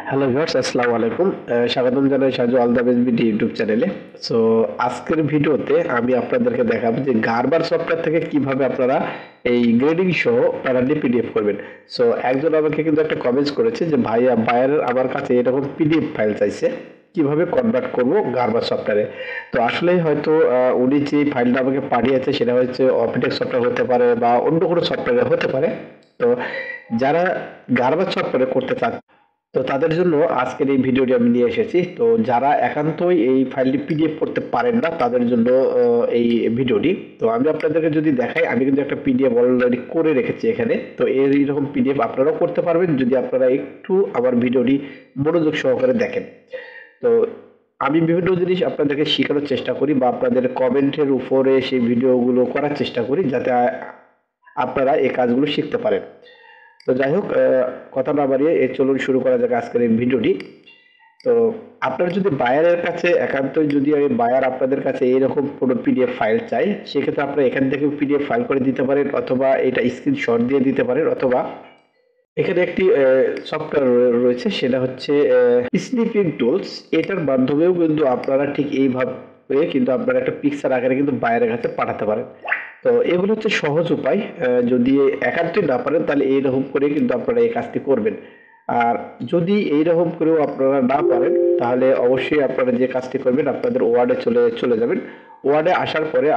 Hello viewers, আসসালামু আলাইকুম। স্বাগতম জানাই Saju all the best BD YouTube চ্যানেলে। সো আজকের ভিডিওতে আমি আপনাদেরকে দেখাবো যে গারবার সফটওয়্যার থেকে কিভাবে আপনারা এই গ্রেডিং সহ প্যারাডি পিডিএফ করবেন। সো একজন আমাকে কিন্তু একটা কমেন্টস করেছে যে ভাইয়া বায়ার আমার কাছে এরকম পিডিএফ ফাইল চাইছে, কিভাবে কনভার্ট করব গারবার সফটওয়্যারে। তো আসলেই হয়তো উনি যে ফাইলটা আমাকে পাঠিয়েছে সেটা হচ্ছে অপিটেক্স সফটওয়্যার হতে পারে বা অন্য কোনো সফটওয়্যারে হতে পারে। তো যারা গারবার সফটওয়্যারে করতে চান, তো তাদের জন্য আজকের এই ভিডিওটি আমি নিয়ে এসেছি। তো যারা একান্তই এই ফাইলটি পিডিএফ করতে পারেন না তাদের জন্য এই ভিডিওটি। তো আমি আপনাদেরকে যদি দেখাই, আমি কিন্তু একটা পিডিএফ অলরেডি করে রেখেছি এখানে। তো এইরকম পিডিএফ আপনারাও করতে পারবেন যদি আপনারা একটু আমার ভিডিওটি মনোযোগ সহকারে দেখেন। তো আমি বিভিন্ন জিনিস আপনাদেরকে শেখানোর চেষ্টা করি বা আপনাদের কমেন্টের উপরে সেই ভিডিওগুলো করার চেষ্টা করি যাতে আপনারা এই কাজগুলো শিখতে পারেন। তো যাই হোক, কথা না বাড়িয়ে চলুন শুরু করা যাক আজকের এই ভিডিওটি। তো আপনার যদি বায়ারের কাছে একান্তই যদি আমি বায়ার আপনাদের কাছে এইরকম কোনো পিডিএফ ফাইল চাই, সেক্ষেত্রে আপনারা এখান থেকে পিডিএফ ফাইল করে দিতে পারেন, অথবা এটা স্ক্রিনশট দিয়ে দিতে পারেন, অথবা এখানে একটি সফটওয়্যার রয়েছে সেটা হচ্ছে স্নিপিং টুলস। এটার মাধ্যমেও কিন্তু আপনারা ঠিক এইভাবে কিন্তু আপনারা একটা পিকচার আকারে কিন্তু বায়ারের কাছে পাঠাতে পারেন। তো এগুলো হচ্ছে সহজ উপায়। যদি একান্তই না পারেন তাহলে এইরকম করে কিন্তু আপনারা এই কাজটি করবেন। আর যদি এইরকম করেও আপনারা না পারেন তাহলে অবশ্যই আপনারা যে কাজটি করবেন, আপনাদের ওয়ার্ডে চলে যাবেন। ওয়ার্ডে আসার পরে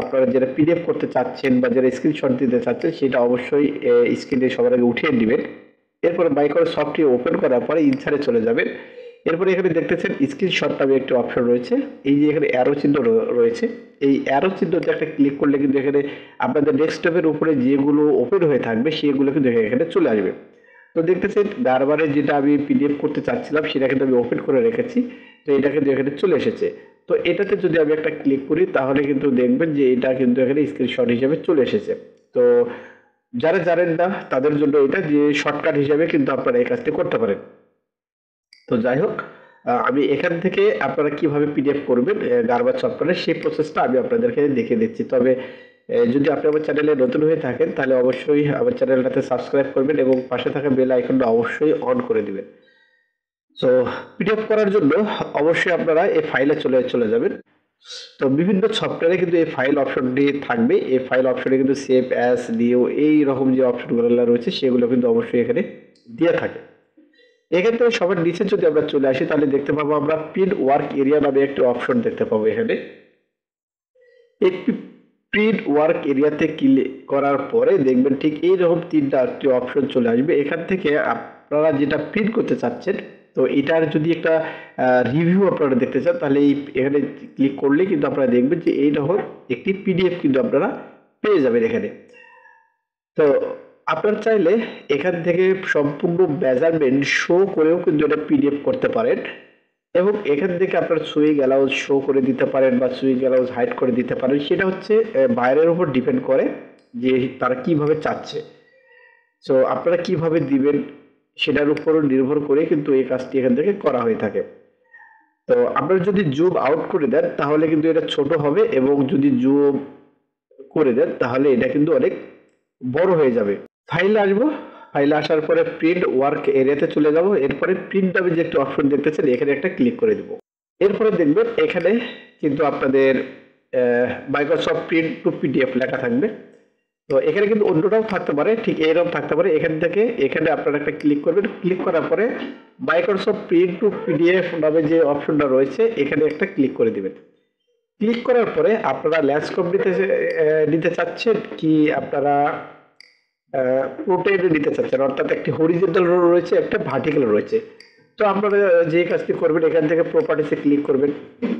আপনারা যেটা পিডিএফ করতে চাচ্ছেন বা যেটা স্ক্রিনশট দিতে চাচ্ছেন সেটা অবশ্যই স্ক্রিনে সবার আগে উঠিয়ে দিবেন। এরপরে মাইক্রোসফটটি ওপেন করার পরে ইনসার্টে চলে যাবেন। এরপরে এখানে দেখতেছেন স্ক্রিনশট নামে একটি অপশন রয়েছে। এই যে এখানে অ্যারো চিহ্ন রয়েছে, এই অ্যারো চিহ্নতে একটা ক্লিক করলে কিন্তু এখানে আপনাদের ডেস্কটপের উপরে যেগুলো ওপেন হয়ে থাকবে সেগুলো কিন্তু এখানে চলে আসবে। তো দেখতেছেন গারবারে যেটা আমি পিডিএফ করতে চাচ্ছিলাম সেটা কিন্তু আমি ওপেন করে রেখেছি। তো এটা কিন্তু এখানে চলে এসেছে। তো এটাতে যদি আমি একটা ক্লিক করি তাহলে কিন্তু দেখবেন যে এটা কিন্তু এখানে স্ক্রিনশট হিসেবে চলে এসেছে। তো যারা জানেন না তাদের জন্য এটা যে শর্টকাট হিসেবে কিন্তু আপনারা এই কাজটি করতে পারেন। তো যাই হোক, আমি এখান থেকে আপনারা কিভাবে পিডিএফ করবেন গারবার সফটওয়্যারে সেই প্রসেসটা আমি আপনাদেরকে দেখিয়ে দিচ্ছি। তবে যদি আপনি আমার চ্যানেলে নতুন হয়ে থাকেন তাহলে অবশ্যই আমার চ্যানেলটাতে সাবস্ক্রাইব করবেন এবং পাশে থাকা বেল আইকনটা অবশ্যই অন করে দিবেন। তো পিডিএফ করার জন্য অবশ্যই আপনারা এই ফাইলে চলে যাবেন। তো বিভিন্ন সফটওয়্যারে কিন্তু এই ফাইল অপশনটি থাকবে। এই ফাইল অপশনে কিন্তু সেভ অ্যাজ, নিউ এই রকম যে অপশনগুলো রয়েছে সেগুলো কিন্তু অবশ্যই এখানে দিয়ে থাকে। এক্ষেত্রে সবার নিচে যদি আমরা চলে আসি তাহলে দেখতে পাবো আমরা প্রিন্ট ওয়ার্ক এরিয়া নামে একটি অপশন দেখতে পাবো এখানে। এই প্রিন্ট ওয়ার্ক এরিয়াতে ক্লিক করার পরে দেখবেন ঠিক এইরকম একটি অপশন চলে আসবে। এখান থেকে আপনারা যেটা প্রিন্ট করতে চাচ্ছেন, তো এটার যদি একটা রিভিউ আপনারা দেখতে চান তাহলে এখানে ক্লিক করলে কিন্তু আপনারা দেখবেন যে এইরকম একটি পিডিএফ কিন্তু আপনারা পেয়ে যাবেন এখানে। তো আপনারা চাইলে এখান থেকে সম্পূর্ণ মেজারমেন্ট শো করেও কিন্তু এটা পিডিএফ করতে পারেন এবং এখান থেকে আপনার সুইং অ্যালাউন্স শো করে দিতে পারেন বা সুইং অ্যালাউন্স হাইড করে দিতে পারেন। সেটা হচ্ছে বাইরের উপর ডিপেন্ড করে যে তারা কিভাবে চাচ্ছে। সো আপনারা কিভাবে দিবেন সেটার উপর নির্ভর করে কিন্তু এই কাজটি এখান থেকে করা হয়ে থাকে। তো আপনারা যদি জুম আউট করে দেন তাহলে কিন্তু এটা ছোট হবে এবং যদি জুম করে দেন তাহলে এটা কিন্তু অনেক বড় হয়ে যাবে। ফাইলে আসবো, ফাইলে আসার পরে প্রিন্ট ওয়ার্ক এরিয়াতে চলে যাব। এরপরে প্রিন্ট নামে যে একটা অপশন দেখতেছেন এখানে একটা ক্লিক করে দিব। এরপরে দেখবেন এখানে কিন্তু আপনাদের মাইক্রোসফট প্রিন্ট টু পিডিএফ লেখা থাকবে। তো এখানে কিন্তু অন্যটাও থাকতে পারে, ঠিক এরকম থাকতে পারে। এখান থেকে এখানে আপনারা একটা ক্লিক করবেন, ক্লিক করার পরে মাইক্রোসফট প্রিন্ট টু পিডিএফ নামে যে অপশনটা রয়েছে এখানে একটা ক্লিক করে দিবেন। ক্লিক করার পরে আপনারা ল্যান্ডস্কেপ নিতে চাচ্ছেন কি আপনারা প্রোটেইন নিতে চাচ্ছেন, অর্থাৎ একটি হরিজন্টাল রো রয়েছে, একটা ভার্টিক্যাল রয়েছে। তো আপনারা যে কাজটি করবেন এখান থেকে প্রপার্টিসে ক্লিক করবেন,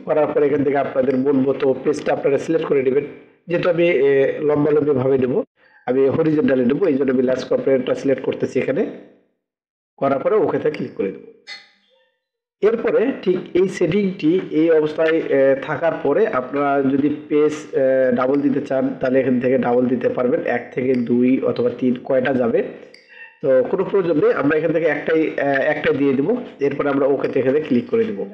করার পরে এখান থেকে আপনাদের মন মতো পেজটা আপনারা সিলেক্ট করে নেবেন। যেহেতু আমি লম্বালম্বি ভাবে নেব, আমি হরিজন্টালে নেব, এই জন্য আমি ল্যান্ডস্কেপটা সিলেক্ট করতেছি এখানে। করার পরে ওকেতে ক্লিক করে দেবো। এরপরে ঠিক এই সেটিংটি এই অবস্থায় থাকার পরে আপনারা যদি পেজ ডাবল দিতে চান তাহলে এখান থেকে ডাবল দিতে পারবেন, 1 থেকে 2 অথবা 3 কয়টা যাবে। তো কোনো প্রয়োজন নেই, আমরা এখান থেকে একটাই দিয়ে দেবো। এরপরে আমরা ওকেতে এখানে ক্লিক করে দেবো।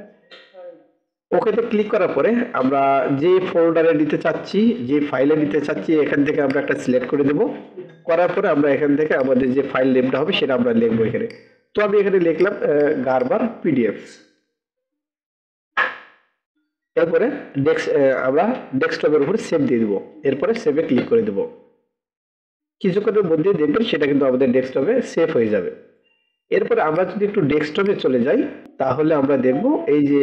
ওকেতে ক্লিক করার পরে আমরা যে ফোল্ডারে নিতে চাচ্ছি, যে ফাইলে নিতে চাচ্ছি এখান থেকে আমরা একটা সিলেক্ট করে দেব। করার পরে আমরা এখান থেকে আমাদের যে ফাইল নেমটা হবে সেটা আমরা লিখবো এখানে। তো আমি এখানে লিখলাম গারবার পিডিএফ। এরপরে আমরা ডেস্কটপের উপরে সেভ দিয়ে দিব, এরপরে সেভে ক্লিক করে দেব। কিছুক্ষণের মধ্যে দেখবেন সেটা কিন্তু আমাদের ডেস্কটপে সেভ হয়ে যাবে। এরপরে আমরা যদি একটু ডেস্কটপে চলে যাই তাহলে আমরা দেখব এই যে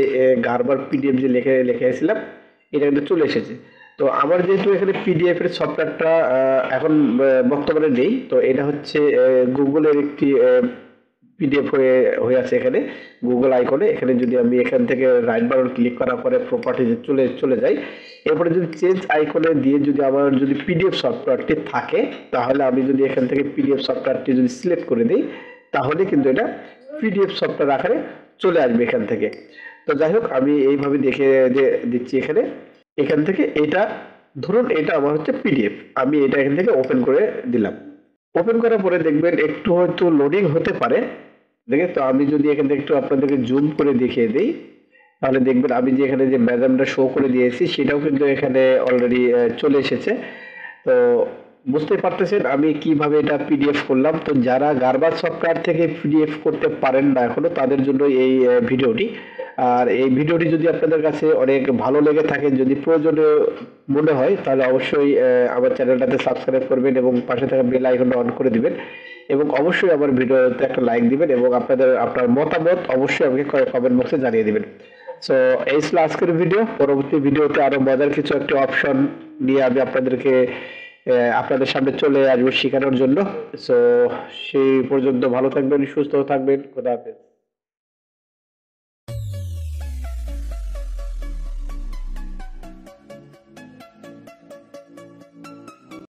গারবার পিডিএফ যে লিখেছিলাম এটা কিন্তু চলে এসেছে। তো আমার যেহেতু এখানে পিডিএফ এর সফটওয়্যারটা এখন বর্তমানে নেই, তো এটা হচ্ছে গুগলের একটি পিডিএফ হয়ে আছে এখানে গুগল আইকনে। এখানে যদি আমি এখান থেকে রাইট বাটন ক্লিক করার পরে প্রপার্টিজে চলে যাই, এরপরে যদি চেঞ্জ আইকনে দিয়ে যদি আমার যদি পিডিএফ সফটওয়্যারটি থাকে তাহলে আমি যদি এখান থেকে পিডিএফ সফটওয়্যারটি যদি সিলেক্ট করে দিই তাহলে কিন্তু এটা পিডিএফ সফটওয়্যার আকারে চলে আসবে এখান থেকে। তো যাই হোক আমি এইভাবে দেখে দিচ্ছি এখান থেকে এটা ধরুন এটা আমার হচ্ছে পিডিএফ, আমি এটা এখান থেকে ওপেন করে দিলাম। ওপেন করার পরে দেখবেন একটু হয়তো লোডিং হতে পারে, দেখে তো আমি যদি এখান থেকে একটু আপনাদেরকে জুম করে দেখিয়ে দিই তাহলে দেখবেন আমি যে এখানে যে ম্যাজামটা শো করে দিয়েছি সেটাও কিন্তু এখানে অলরেডি চলে এসেছে। তো বুঝতে পারতেছেন আমি কিভাবে এটা পিডিএফ করলাম। তো যারা গারবার সফটওয়্যার থেকে পিডিএফ করতে পারেন না এখনো তাদের জন্য এই ভিডিওটি। আর এই ভিডিওটি যদি আপনাদের কাছে অনেক ভালো লেগে থাকে, যদি প্রয়োজনীয় মনে হয় তাহলে অবশ্যই আমার চ্যানেলটাতে সাবস্ক্রাইব করবেন এবং পাশে থাকা বেল আইকনটা অন করে দিবেন এবং অবশ্যই আমার ভিডিওতে একটা লাইক দিবেন এবং আপনার মতামত অবশ্যই আমাকে কমেন্ট বক্সে জানিয়ে দিবেন। সো এই ছিল আজকের ভিডিও। পরবর্তী ভিডিওতে আরো মজার কিছু একটা অপশন নিয়ে আমি আপনাদের সামনে চলে আসবো শেখানোর জন্য। সো সেই পর্যন্ত ভালো থাকবেন, সুস্থ থাকবেন, খোদা হাফেজ।